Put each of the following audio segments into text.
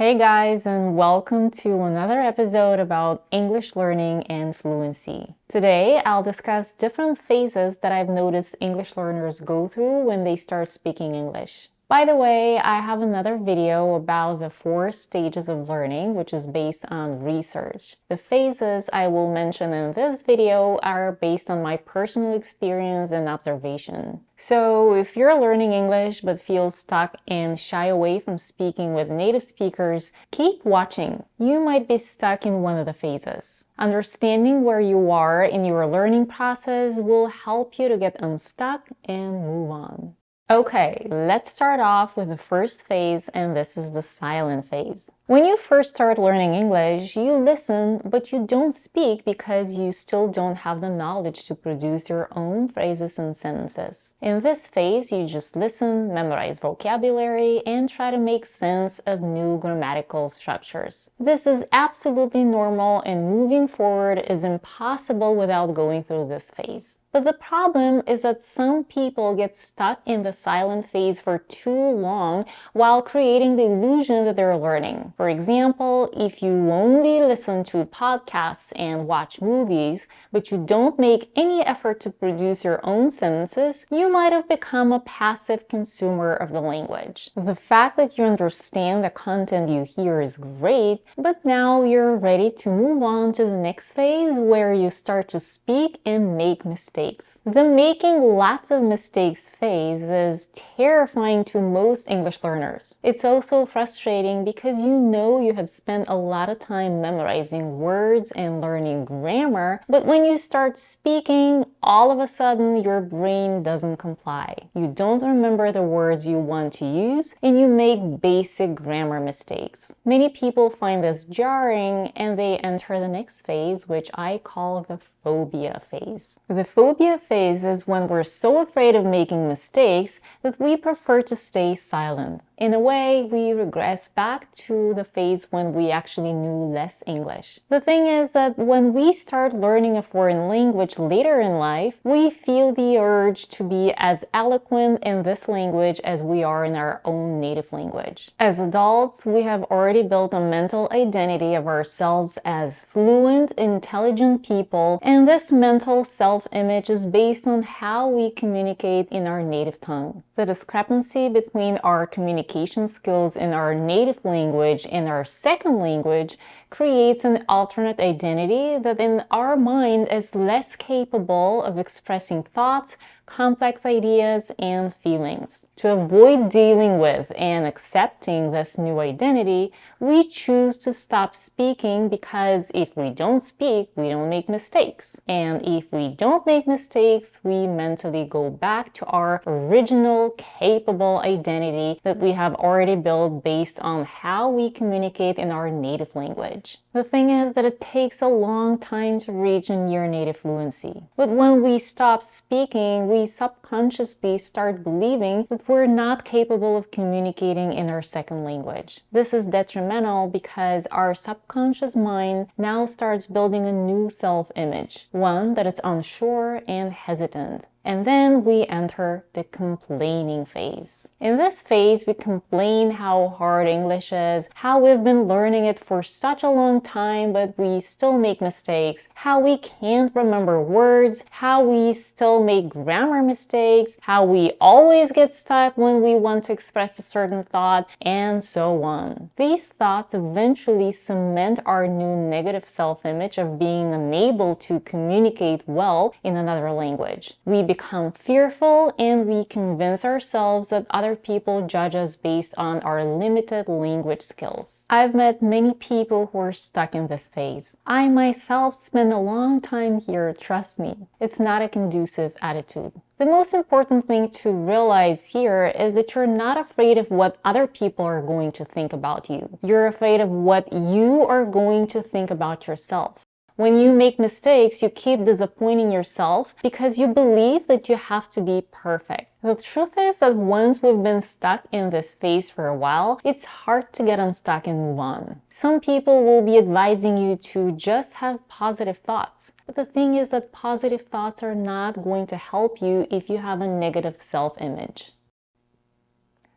Hey guys, and welcome to another episode about English learning and fluency. Today, I'll discuss different phases that I've noticed English learners go through when they start speaking English. By the way, I have another video about the 4 stages of learning, which is based on research. The phases I will mention in this video are based on my personal experience and observation. So if you're learning English but feel stuck and shy away from speaking with native speakers, keep watching. You might be stuck in one of the phases. Understanding where you are in your learning process will help you to get unstuck and move on. Okay, let's start off with the first phase, and this is the silent phase. When you first start learning English, you listen, but you don't speak because you still don't have the knowledge to produce your own phrases and sentences. In this phase, you just listen, memorize vocabulary, and try to make sense of new grammatical structures. This is absolutely normal, and moving forward is impossible without going through this phase. But the problem is that some people get stuck in the silent phase for too long while creating the illusion that they're learning. For example, if you only listen to podcasts and watch movies, but you don't make any effort to produce your own sentences, you might have become a passive consumer of the language. The fact that you understand the content you hear is great, but now you're ready to move on to the next phase where you start to speak and make mistakes. The making lots of mistakes phase is terrifying to most English learners. It's also frustrating because you know you have spent a lot of time memorizing words and learning grammar, but when you start speaking, all of a sudden your brain doesn't comply. You don't remember the words you want to use, and you make basic grammar mistakes. Many people find this jarring, and they enter the next phase, which I call the phobia phase. The phobia phase is when we're so afraid of making mistakes that we prefer to stay silent. In a way, we regress back to the phase when we actually knew less English. The thing is that when we start learning a foreign language later in life, we feel the urge to be as eloquent in this language as we are in our own native language. As adults, we have already built a mental identity of ourselves as fluent, intelligent people, and this mental self-image is based on how we communicate in our native tongue. The discrepancy between our communication skills in our native language and our second language creates an alternate identity that in our mind is less capable of expressing thoughts, complex ideas, and feelings. To avoid dealing with and accepting this new identity, we choose to stop speaking because if we don't speak, we don't make mistakes. And if we don't make mistakes, we mentally go back to our original, capable identity that we have already built based on how we communicate in our native language. The thing is that it takes a long time to reach a near native fluency. But when we stop speaking, we subconsciously start believing that we're not capable of communicating in our second language. This is detrimental because our subconscious mind now starts building a new self-image, one that is unsure and hesitant. And then we enter the complaining phase. In this phase, we complain how hard English is, how we've been learning it for such a long time, but we still make mistakes, how we can't remember words, how we still make grammar mistakes, how we always get stuck when we want to express a certain thought, and so on. These thoughts eventually cement our new negative self-image of being unable to communicate well in another language. We become fearful, and we convince ourselves that other people judge us based on our limited language skills. I've met many people who are stuck in this phase. I myself spent a long time here, trust me. It's not a conducive attitude. The most important thing to realize here is that you're not afraid of what other people are going to think about you. You're afraid of what you are going to think about yourself. When you make mistakes, you keep disappointing yourself because you believe that you have to be perfect. The truth is that once we've been stuck in this phase for a while, it's hard to get unstuck and move on. Some people will be advising you to just have positive thoughts. But the thing is that positive thoughts are not going to help you if you have a negative self-image.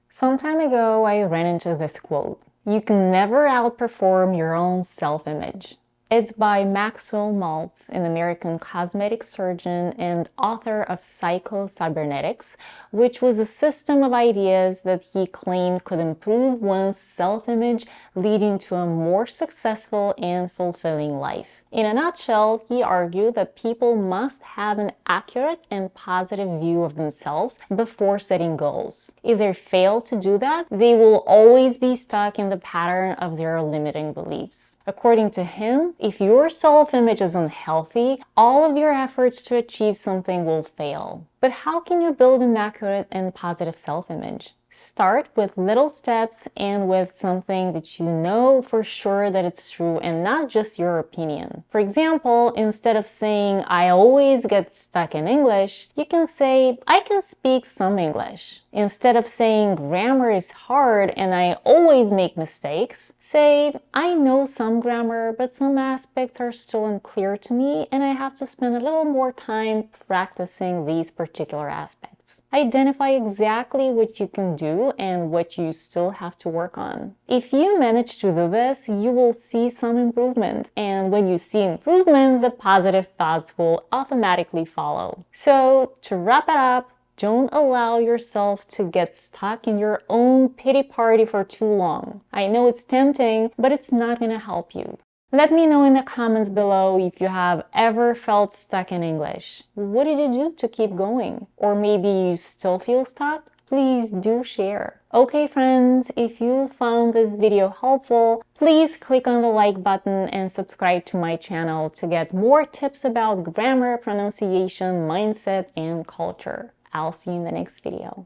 Some time ago, I ran into this quote. You can never outperform your own self-image. It's by Maxwell Maltz, an American cosmetic surgeon and author of Psycho-Cybernetics, which was a system of ideas that he claimed could improve one's self-image, leading to a more successful and fulfilling life. In a nutshell, he argued that people must have an accurate and positive view of themselves before setting goals. If they fail to do that, they will always be stuck in the pattern of their limiting beliefs. According to him, if your self-image is unhealthy, all of your efforts to achieve something will fail. But how can you build an accurate and positive self-image? Start with little steps and with something that you know for sure that it's true and not just your opinion. For example, instead of saying, I always get stuck in English, you can say, I can speak some English. Instead of saying grammar is hard and I always make mistakes, say, I know some grammar, but some aspects are still unclear to me and I have to spend a little more time practicing these particular aspects. Identify exactly what you can do and what you still have to work on. If you manage to do this, you will see some improvement. And when you see improvement, the positive thoughts will automatically follow. So, to wrap it up, don't allow yourself to get stuck in your own pity party for too long. I know it's tempting, but it's not going to help you. Let me know in the comments below if you have ever felt stuck in English. What did you do to keep going? Or maybe you still feel stuck? Please do share. Okay friends, if you found this video helpful, please click on the like button and subscribe to my channel to get more tips about grammar, pronunciation, mindset, and culture. I'll see you in the next video.